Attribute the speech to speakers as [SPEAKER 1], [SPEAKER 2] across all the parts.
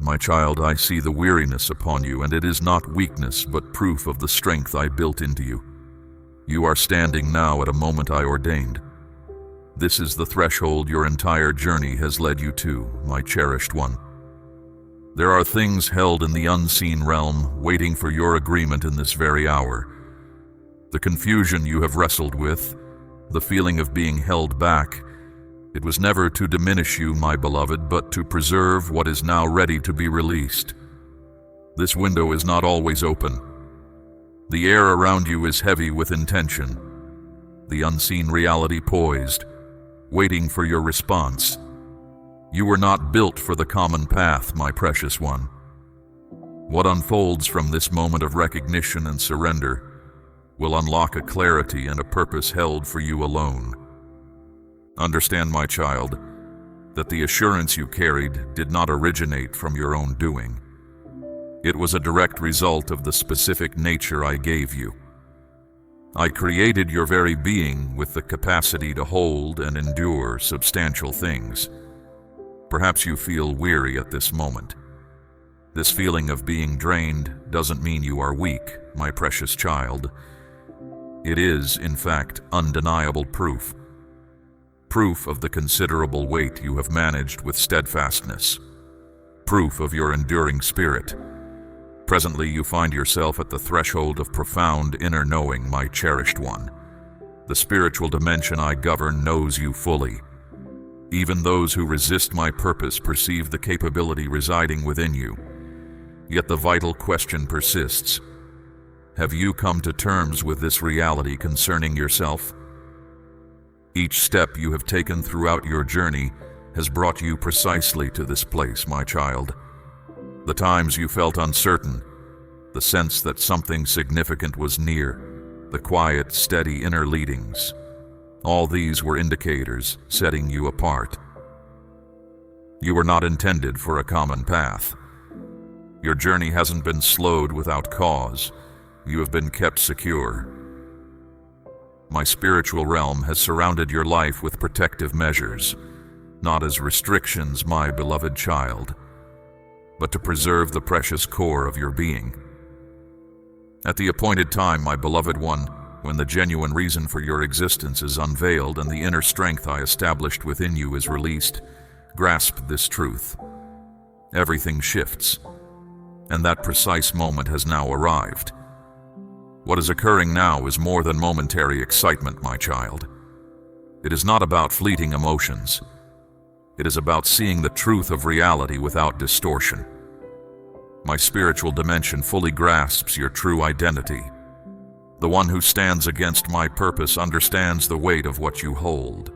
[SPEAKER 1] My child, I see the weariness upon you, and it is not weakness, but proof of the strength I built into you. You are standing now at a moment I ordained. This is the threshold your entire journey has led you to, my cherished one. There are things held in the unseen realm waiting for your agreement in this very hour. The confusion you have wrestled with, the feeling of being held back, it was never to diminish you, my beloved, but to preserve what is now ready to be released. This window is not always open. The air around you is heavy with intention, the unseen reality poised, waiting for your response. You were not built for the common path, my precious one. What unfolds from this moment of recognition and surrender will unlock a clarity and a purpose held for you alone. Understand, my child, that the assurance you carried did not originate from your own doing. It was a direct result of the specific nature I gave you. I created your very being with the capacity to hold and endure substantial things. Perhaps you feel weary at this moment. This feeling of being drained doesn't mean you are weak, my precious child. It is, in fact, undeniable proof. Proof of the considerable weight you have managed with steadfastness. Proof of your enduring spirit. Presently you find yourself at the threshold of profound inner knowing, my cherished one. The spiritual dimension I govern knows you fully. Even those who resist my purpose perceive the capability residing within you. Yet the vital question persists. Have you come to terms with this reality concerning yourself? Each step you have taken throughout your journey has brought you precisely to this place, my child. The times you felt uncertain, the sense that something significant was near, the quiet, steady inner leadings, all these were indicators setting you apart. You were not intended for a common path. Your journey hasn't been slowed without cause. You have been kept secure. My spiritual realm has surrounded your life with protective measures, not as restrictions, my beloved child, but to preserve the precious core of your being. At the appointed time, my beloved one, when the genuine reason for your existence is unveiled and the inner strength I established within you is released, grasp this truth. Everything shifts, and that precise moment has now arrived. What is occurring now is more than momentary excitement, my child. It is not about fleeting emotions. It is about seeing the truth of reality without distortion. My spiritual dimension fully grasps your true identity. The one who stands against my purpose understands the weight of what you hold.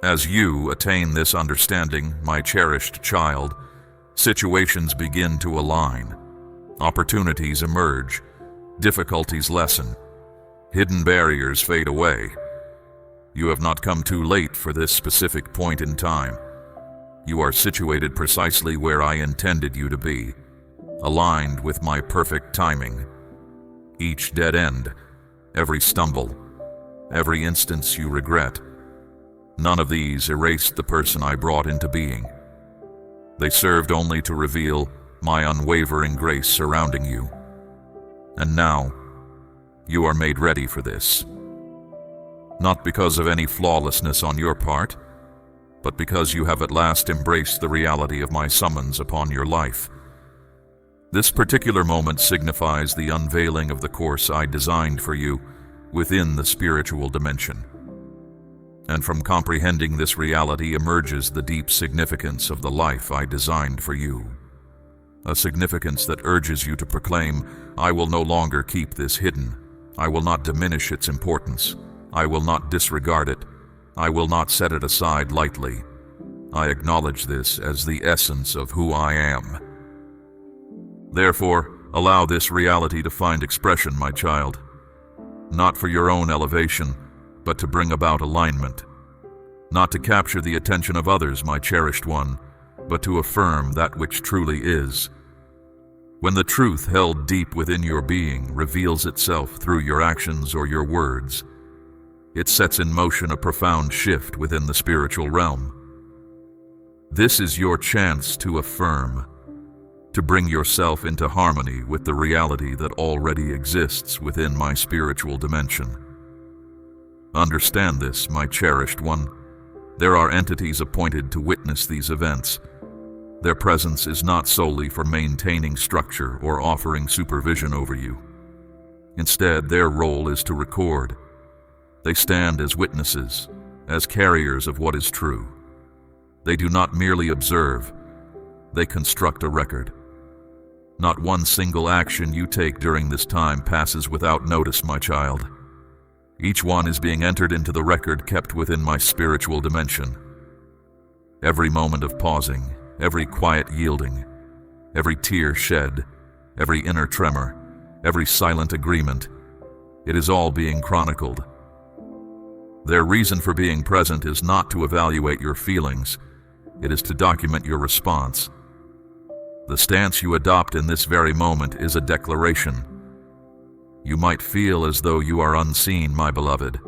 [SPEAKER 1] As you attain this understanding, my cherished child, situations begin to align. Opportunities emerge. Difficulties lessen. Hidden barriers fade away. You have not come too late for this specific point in time. You are situated precisely where I intended you to be, aligned with my perfect timing. Each dead end, every stumble, every instance you regret, none of these erased the person I brought into being. They served only to reveal my unwavering grace surrounding you. And now, you are made ready for this. Not because of any flawlessness on your part, but because you have at last embraced the reality of my summons upon your life. This particular moment signifies the unveiling of the course I designed for you within the spiritual dimension. And from comprehending this reality emerges the deep significance of the life I designed for you. A significance that urges you to proclaim, I will no longer keep this hidden. I will not diminish its importance. I will not disregard it. I will not set it aside lightly. I acknowledge this as the essence of who I am. Therefore, allow this reality to find expression, my child. Not for your own elevation, but to bring about alignment. Not to capture the attention of others, my cherished one, but to affirm that which truly is. When the truth held deep within your being reveals itself through your actions or your words, it sets in motion a profound shift within the spiritual realm. This is your chance to affirm, to bring yourself into harmony with the reality that already exists within my spiritual dimension. Understand this, my cherished one. There are entities appointed to witness these events. Their presence is not solely for maintaining structure or offering supervision over you. Instead, their role is to record. They stand as witnesses, as carriers of what is true. They do not merely observe, they construct a record. Not one single action you take during this time passes without notice, my child. Each one is being entered into the record kept within my spiritual dimension. Every moment of pausing, every quiet yielding, every tear shed, every inner tremor, every silent agreement, it is all being chronicled. Their reason for being present is not to evaluate your feelings, it is to document your response. The stance you adopt in this very moment is a declaration. You might feel as though you are unseen, my beloved,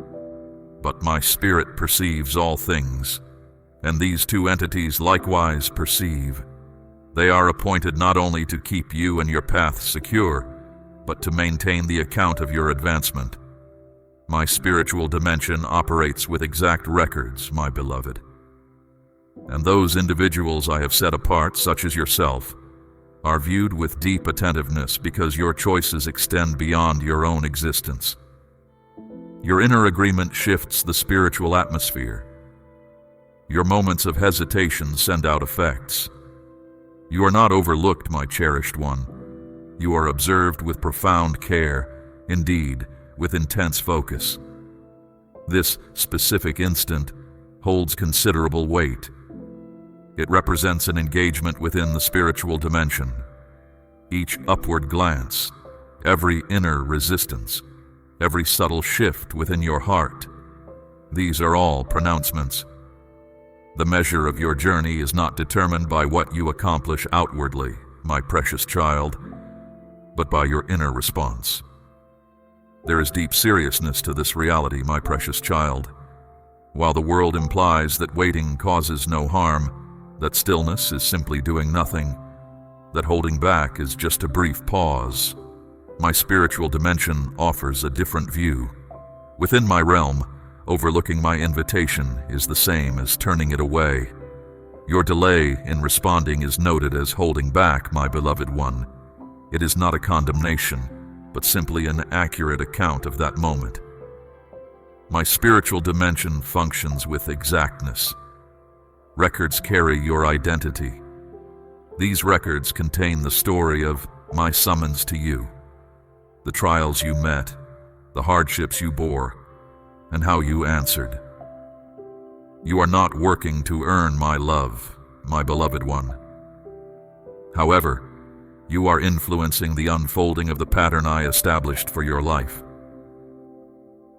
[SPEAKER 1] but my spirit perceives all things, and these two entities likewise perceive. They are appointed not only to keep you and your path secure, but to maintain the account of your advancement. My spiritual dimension operates with exact records, my beloved. And those individuals I have set apart, such as yourself, are viewed with deep attentiveness because your choices extend beyond your own existence. Your inner agreement shifts the spiritual atmosphere. Your moments of hesitation send out effects. You are not overlooked, my cherished one. You are observed with profound care, indeed, with intense focus. This specific instant holds considerable weight. It represents an engagement within the spiritual dimension. Each upward glance, every inner resistance, every subtle shift within your heart, these are all pronouncements. The measure of your journey is not determined by what you accomplish outwardly, my precious child, but by your inner response. There is deep seriousness to this reality, my precious child. While the world implies that waiting causes no harm, that stillness is simply doing nothing, that holding back is just a brief pause, my spiritual dimension offers a different view. Within my realm, overlooking my invitation is the same as turning it away. Your delay in responding is noted as holding back, my beloved one. It is not a condemnation, but simply an accurate account of that moment. My spiritual dimension functions with exactness. Records carry your identity. These records contain the story of my summons to you, the trials you met, the hardships you bore, and how you answered. You are not working to earn my love, my beloved one. However, you are influencing the unfolding of the pattern I established for your life.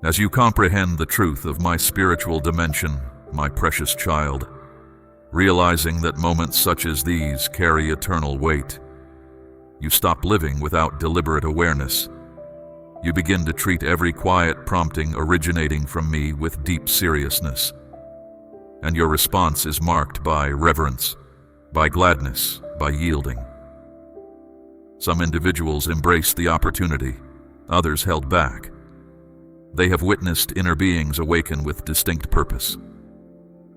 [SPEAKER 1] As you comprehend the truth of my spiritual dimension, my precious child, realizing that moments such as these carry eternal weight, you stop living without deliberate awareness. You begin to treat every quiet prompting originating from me with deep seriousness. And your response is marked by reverence, by gladness, by yielding. Some individuals embraced the opportunity, others held back. They have witnessed inner beings awaken with distinct purpose.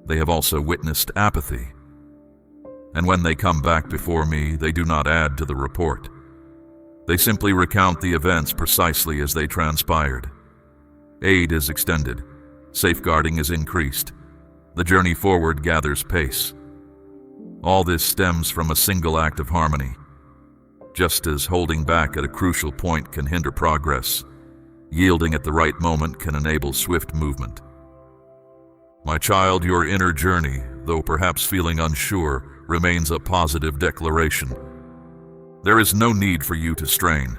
[SPEAKER 1] They have also witnessed apathy. And when they come back before me, they do not add to the report. They simply recount the events precisely as they transpired. Aid is extended. Safeguarding is increased. The journey forward gathers pace. All this stems from a single act of harmony. Just as holding back at a crucial point can hinder progress, yielding at the right moment can enable swift movement. My child, your inner journey, though perhaps feeling unsure, remains a positive declaration. There is no need for you to strain.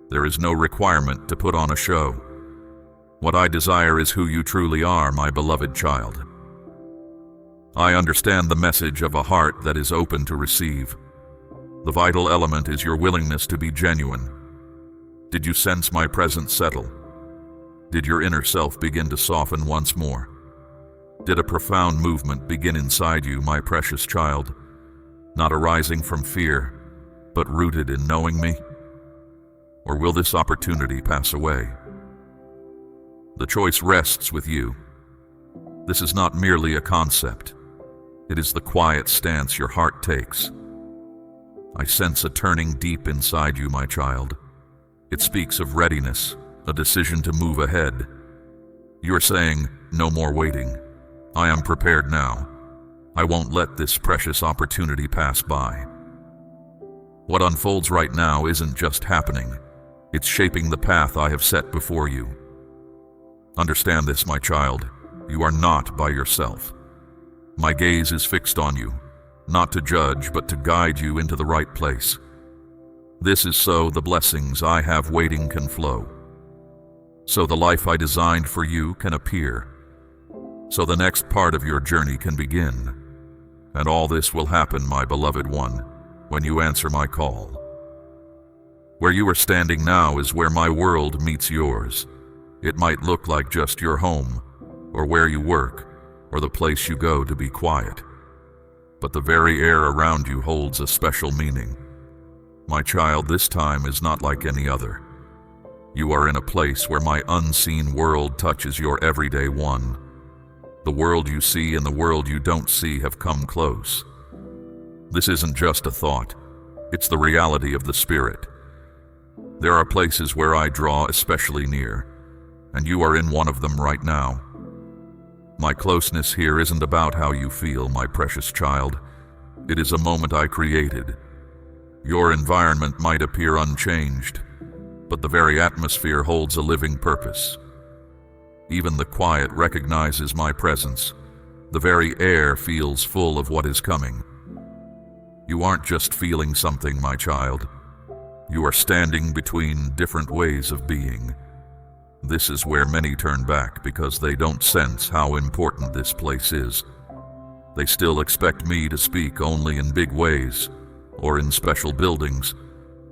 [SPEAKER 1] There is no requirement to put on a show. What I desire is who you truly are, my beloved child. I understand the message of a heart that is open to receive. The vital element is your willingness to be genuine. Did you sense my presence settle? Did your inner self begin to soften once more? Did a profound movement begin inside you, my precious child, not arising from fear, but rooted in knowing me? Or will this opportunity pass away? The choice rests with you. This is not merely a concept. It is the quiet stance your heart takes. I sense a turning deep inside you, my child. It speaks of readiness, a decision to move ahead. You are saying, no more waiting. I am prepared now. I won't let this precious opportunity pass by. What unfolds right now isn't just happening. It's shaping the path I have set before you. Understand this, my child. You are not by yourself. My gaze is fixed on you, not to judge, but to guide you into the right place. This is so the blessings I have waiting can flow. So the life I designed for you can appear. So the next part of your journey can begin. And all this will happen, my beloved one, when you answer my call. Where you are standing now is where my world meets yours. It might look like just your home, or where you work, or the place you go to be quiet. But the very air around you holds a special meaning. My child, this time is not like any other. You are in a place where my unseen world touches your everyday one. The world you see and the world you don't see have come close. This isn't just a thought. It's the reality of the spirit. There are places where I draw especially near, and you are in one of them right now. My closeness here isn't about how you feel, my precious child. It is a moment I created. Your environment might appear unchanged, but the very atmosphere holds a living purpose. Even the quiet recognizes my presence. The very air feels full of what is coming. You aren't just feeling something, my child. You are standing between different ways of being. This is where many turn back because they don't sense how important this place is. They still expect me to speak only in big ways, or in special buildings,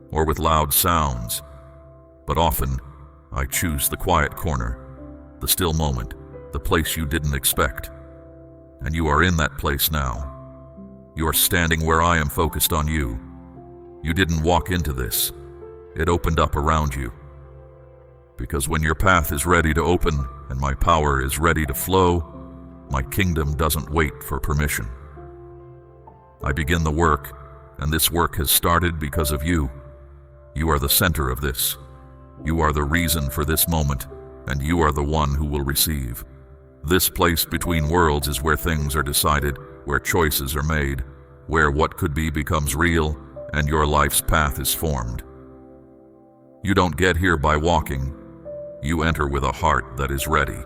[SPEAKER 1] or with loud sounds. But often, I choose the quiet corner, the still moment, the place you didn't expect. And you are in that place now. You are standing where I am focused on you. You didn't walk into this. It opened up around you. Because when your path is ready to open and my power is ready to flow, my kingdom doesn't wait for permission. I begin the work, and this work has started because of you. You are the center of this. You are the reason for this moment, and you are the one who will receive. This place between worlds is where things are decided, where choices are made, where what could be becomes real, and your life's path is formed. You don't get here by walking. You enter with a heart that is ready.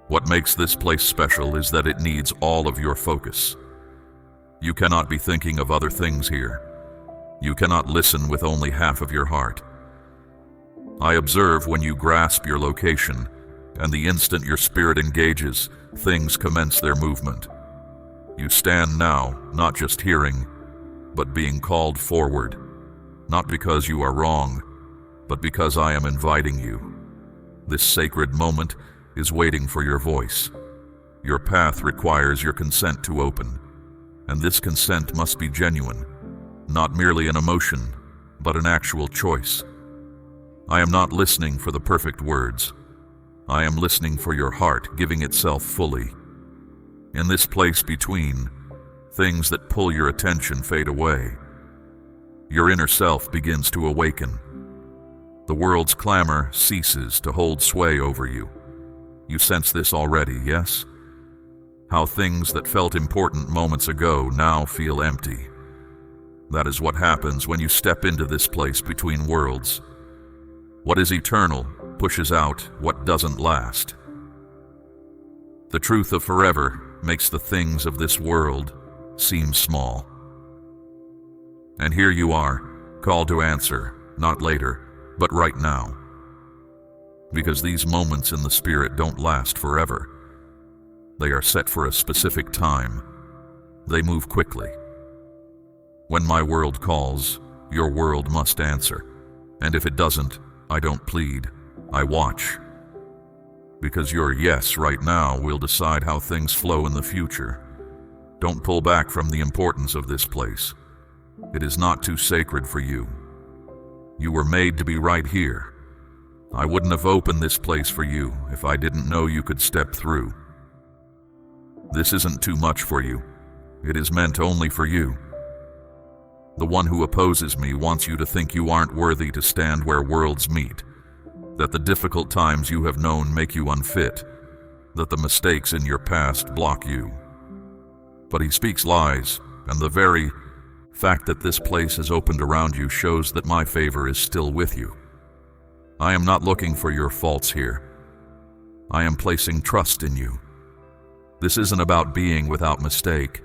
[SPEAKER 1] What makes this place special is that it needs all of your focus. You cannot be thinking of other things here. You cannot listen with only half of your heart. I observe when you grasp your location, and the instant your spirit engages, things commence their movement. You stand now, not just hearing, but being called forward, not because you are wrong, but because I am inviting you. This sacred moment is waiting for your voice. Your path requires your consent to open, and this consent must be genuine, not merely an emotion, but an actual choice. I am not listening for the perfect words. I am listening for your heart giving itself fully. In this place between, things that pull your attention fade away. Your inner self begins to awaken. The world's clamor ceases to hold sway over you. You sense this already, yes? How things that felt important moments ago now feel empty. That is what happens when you step into this place between worlds. What is eternal pushes out what doesn't last. The truth of forever makes the things of this world seem small. And here you are, called to answer, not later, but right now. Because these moments in the spirit don't last forever. They are set for a specific time. They move quickly. When my world calls, your world must answer. And if it doesn't, I don't plead, I watch. because your yes right now will decide how things flow in the future. Don't pull back from the importance of this place. It is not too sacred for you. You were made to be right here. I wouldn't have opened this place for you if I didn't know you could step through. This isn't too much for you. It is meant only for you. The one who opposes me wants you to think you aren't worthy to stand where worlds meet, that the difficult times you have known make you unfit, that the mistakes in your past block you. But he speaks lies, and the very fact that this place is opened around you shows that my favor is still with you. I am not looking for your faults here. I am placing trust in you. This isn't about being without mistake.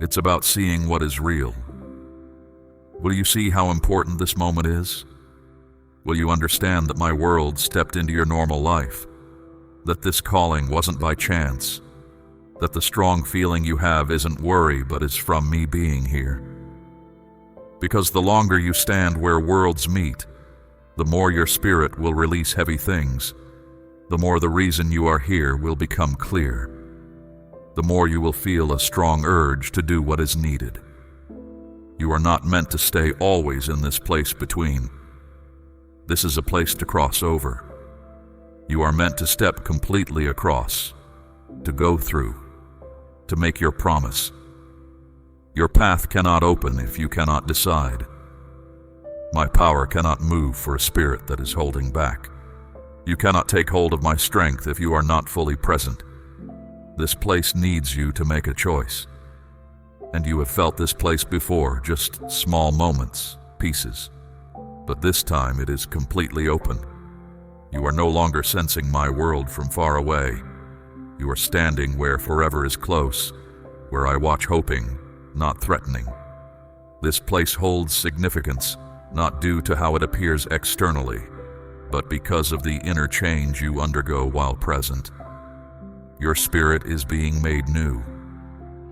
[SPEAKER 1] It's about seeing what is real. Will you see how important this moment is? Will you understand that my world stepped into your normal life? That this calling wasn't by chance? That the strong feeling you have isn't worry, but is from me being here? Because the longer you stand where worlds meet, the more your spirit will release heavy things, the more the reason you are here will become clear, the more you will feel a strong urge to do what is needed. You are not meant to stay always in this place between. This is a place to cross over. You are meant to step completely across, to go through, to make your promise. Your path cannot open if you cannot decide. My power cannot move for a spirit that is holding back. You cannot take hold of my strength if you are not fully present. This place needs you to make a choice. And you have felt this place before, just small moments, pieces. But this time it is completely open. You are no longer sensing my world from far away. You are standing where forever is close, where I watch hoping, not threatening. This place holds significance, not due to how it appears externally, but because of the inner change you undergo while present. Your spirit is being made new.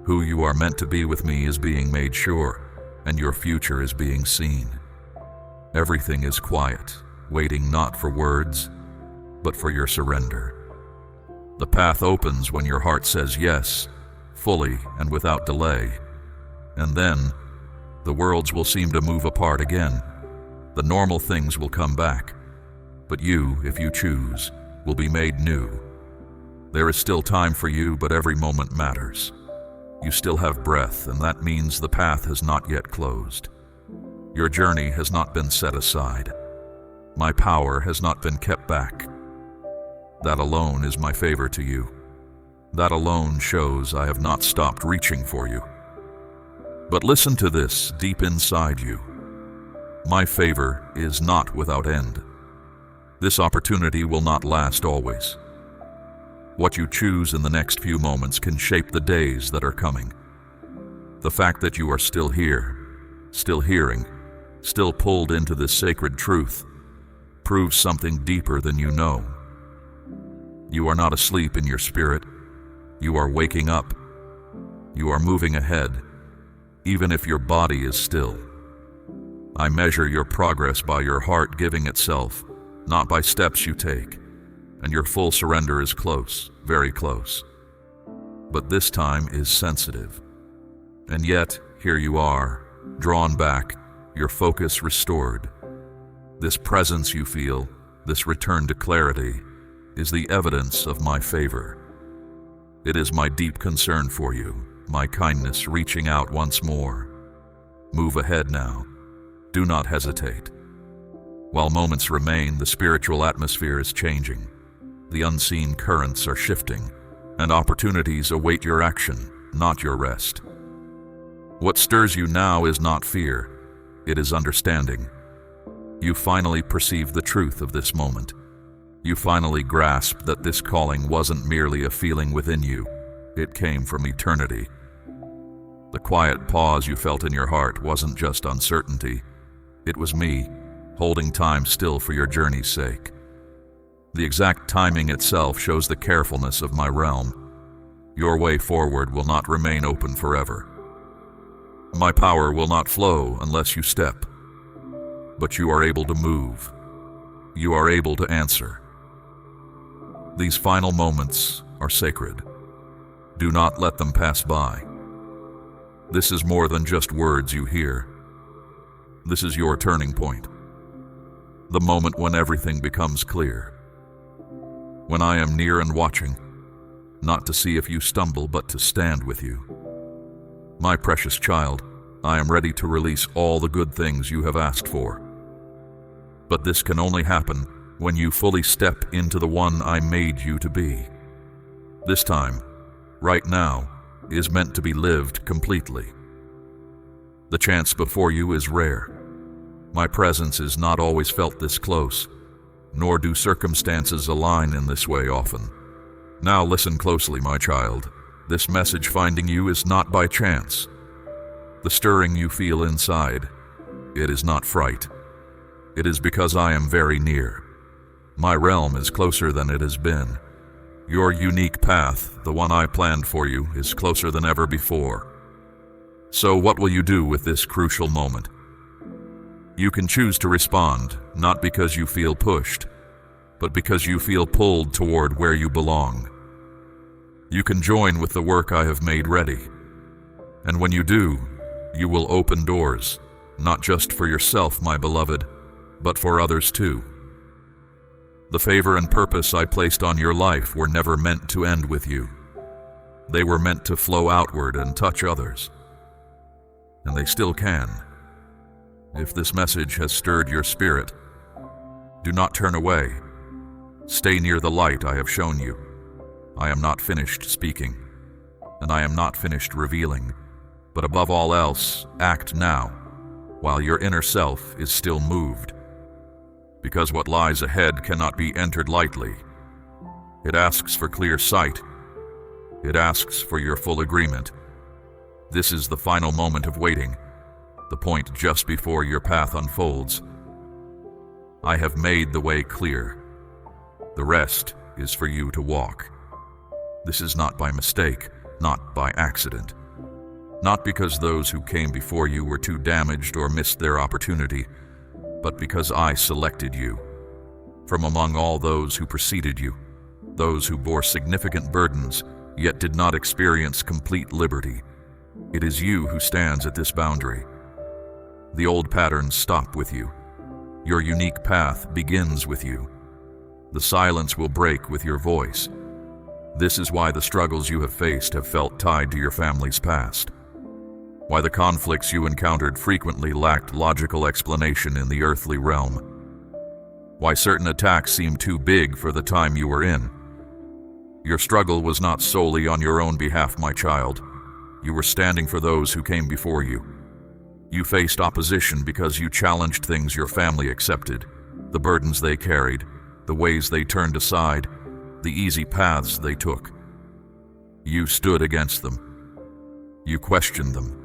[SPEAKER 1] Who you are meant to be with me is being made sure, and your future is being seen. Everything is quiet, waiting not for words, but for your surrender. The path opens when your heart says yes, fully and without delay. And then, the worlds will seem to move apart again. The normal things will come back. But you, if you choose, will be made new. There is still time for you, but every moment matters. You still have breath, and that means the path has not yet closed. Your journey has not been set aside. My power has not been kept back. That alone is my favor to you. That alone shows I have not stopped reaching for you. But listen to this deep inside you. My favor is not without end. This opportunity will not last always. What you choose in the next few moments can shape the days that are coming. The fact that you are still here, still hearing, still pulled into this sacred truth, proves something deeper than you know. You are not asleep in your spirit. You are waking up. You are moving ahead, even if your body is still. I measure your progress by your heart giving itself, not by steps you take. And your full surrender is close, very close. But this time is sensitive. And yet, here you are, drawn back, your focus restored. This presence you feel, this return to clarity, is the evidence of my favor. It is my deep concern for you, my kindness reaching out once more. Move ahead now. Do not hesitate. While moments remain, the spiritual atmosphere is changing. The unseen currents are shifting, and opportunities await your action, not your rest. What stirs you now is not fear, it is understanding. You finally perceive the truth of this moment. You finally grasp that this calling wasn't merely a feeling within you, it came from eternity. The quiet pause you felt in your heart wasn't just uncertainty, it was me, holding time still for your journey's sake. The exact timing itself shows the carefulness of my realm. Your way forward will not remain open forever. My power will not flow unless you step. But you are able to move. You are able to answer. These final moments are sacred. Do not let them pass by. This is more than just words you hear. This is your turning point. The moment when everything becomes clear. When I am near and watching, not to see if you stumble, but to stand with you. My precious child, I am ready to release all the good things you have asked for. But this can only happen when you fully step into the one I made you to be. This time, right now, is meant to be lived completely. The chance before you is rare. My presence is not always felt this close, nor do circumstances align in this way often. Now listen closely, my child. This message finding you is not by chance. The stirring you feel inside, it is not fright. It is because I am very near. My realm is closer than it has been. Your unique path, the one I planned for you, is closer than ever before. So what will you do with this crucial moment? You can choose to respond, not because you feel pushed, but because you feel pulled toward where you belong. You can join with the work I have made ready. And when you do, you will open doors, not just for yourself, my beloved, but for others too. The favor and purpose I placed on your life were never meant to end with you. They were meant to flow outward and touch others. And they still can. If this message has stirred your spirit, do not turn away. Stay near the light I have shown you. I am not finished speaking, and I am not finished revealing, but above all else, act now, while your inner self is still moved. Because what lies ahead cannot be entered lightly. It asks for clear sight. It asks for your full agreement. This is the final moment of waiting, the point just before your path unfolds. I have made the way clear. The rest is for you to walk. This is not by mistake, not by accident. Not because those who came before you were too damaged or missed their opportunity, but because I selected you. From among all those who preceded you, those who bore significant burdens, yet did not experience complete liberty, it is you who stands at this boundary. The old patterns stop with you. Your unique path begins with you. The silence will break with your voice. This is why the struggles you have faced have felt tied to your family's past. Why the conflicts you encountered frequently lacked logical explanation in the earthly realm. Why certain attacks seemed too big for the time you were in. Your struggle was not solely on your own behalf, my child. You were standing for those who came before you. You faced opposition because you challenged things your family accepted, the burdens they carried, the ways they turned aside, the easy paths they took. You stood against them. You questioned them.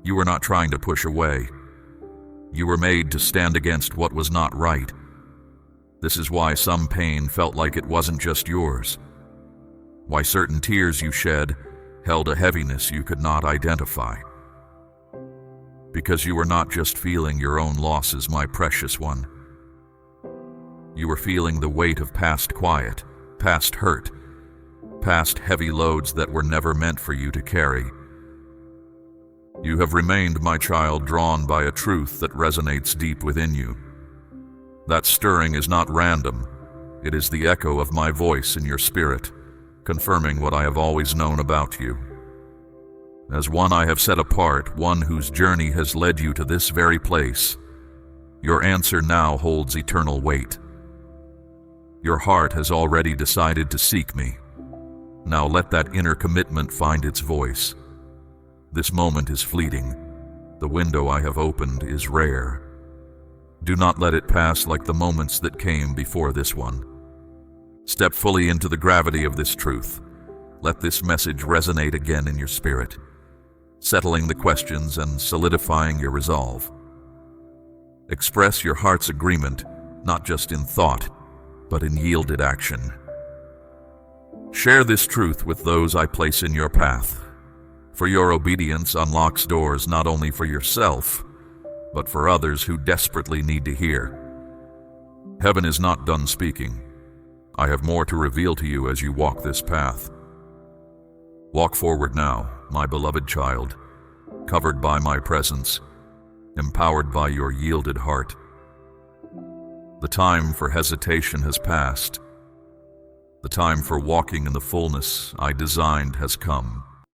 [SPEAKER 1] You were not trying to push away. You were made to stand against what was not right. This is why some pain felt like it wasn't just yours. Why certain tears you shed held a heaviness you could not identify. Because you were not just feeling your own losses, my precious one. You were feeling the weight of past quiet, past hurt, past heavy loads that were never meant for you to carry. You have remained, my child, drawn by a truth that resonates deep within you. That stirring is not random. It is the echo of my voice in your spirit, confirming what I have always known about you. As one I have set apart, one whose journey has led you to this very place, your answer now holds eternal weight. Your heart has already decided to seek me. Now let that inner commitment find its voice. This moment is fleeting. The window I have opened is rare. Do not let it pass like the moments that came before this one. Step fully into the gravity of this truth. Let this message resonate again in your spirit, settling the questions and solidifying your resolve. Express your heart's agreement, not just in thought, but in yielded action. Share this truth with those I place in your path, for your obedience unlocks doors not only for yourself, but for others who desperately need to hear. Heaven is not done speaking. I have more to reveal to you as you walk this path. Walk forward now, my beloved child, covered by my presence, empowered by your yielded heart. The time for hesitation has passed. The time for walking in the fullness I designed has come.